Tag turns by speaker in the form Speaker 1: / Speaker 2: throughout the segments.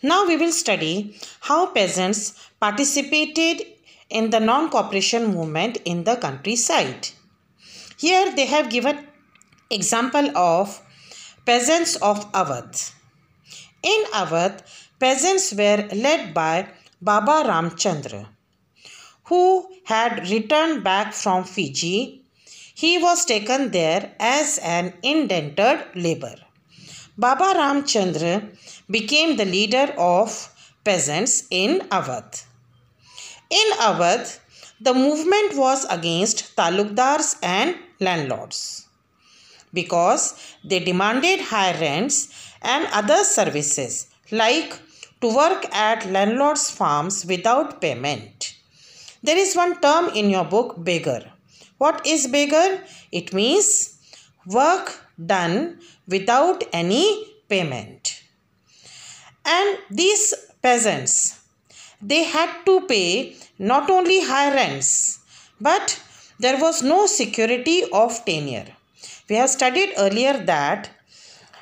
Speaker 1: Now we will study how peasants participated in the non-cooperation movement in the countryside. Here they have given example of peasants of Awadh. In Awadh, peasants were led by Baba Ramchandra, who had returned back from Fiji. He was taken there as an indentured laborer. Baba Ramchandra became the leader of peasants in Awadh. In Awadh, the movement was against talukdars and landlords because they demanded high rents and other services like to work at landlords' farms without payment. There is one term in your book, beggar. What is beggar? It means work done without any payment. And these peasants, they had to pay not only high rents, but there was no security of tenure. We have studied earlier that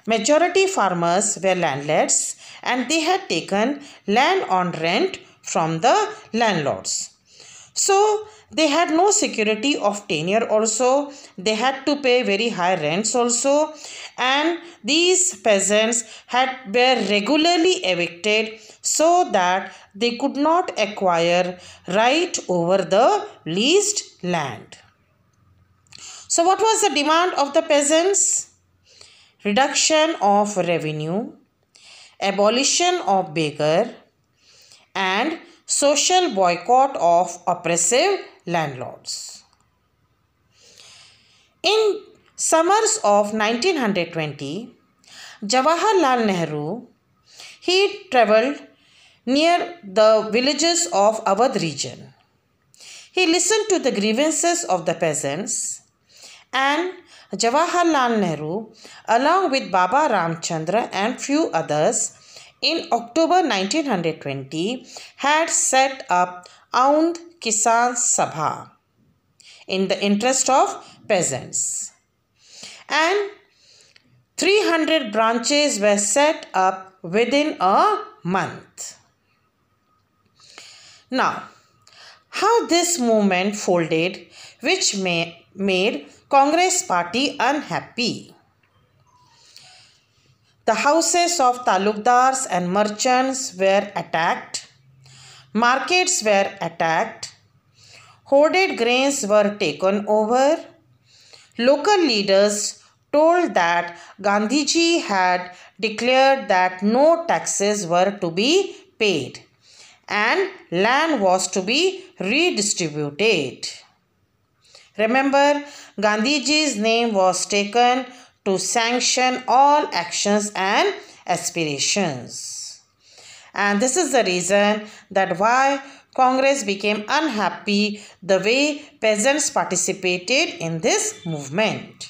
Speaker 1: majority farmers were landlords and they had taken land on rent from the landlords. So they had no security of tenure also. They had to pay very high rents also. And these peasants were regularly evicted so that they could not acquire right over the leased land. So what was the demand of the peasants? Reduction of revenue, abolition of beggar, and social boycott of oppressive landlords. In summers of 1920, Jawaharlal Nehru, he travelled near the villages of Awadh region. He listened to the grievances of the peasants, and Jawaharlal Nehru, along with Baba Ramchandra and few others, in October 1920, had set up Aundh Kisan Sabha in the interest of peasants. And 300 branches were set up within a month. Now, how this movement folded, which made Congress party unhappy. The houses of talukdars and merchants were attacked. Markets were attacked. Hoarded grains were taken over. Local leaders told that Gandhiji had declared that no taxes were to be paid and land was to be redistributed. Remember, Gandhiji's name was taken to sanction all actions and aspirations. And this is the reason that why Congress became unhappy the way peasants participated in this movement.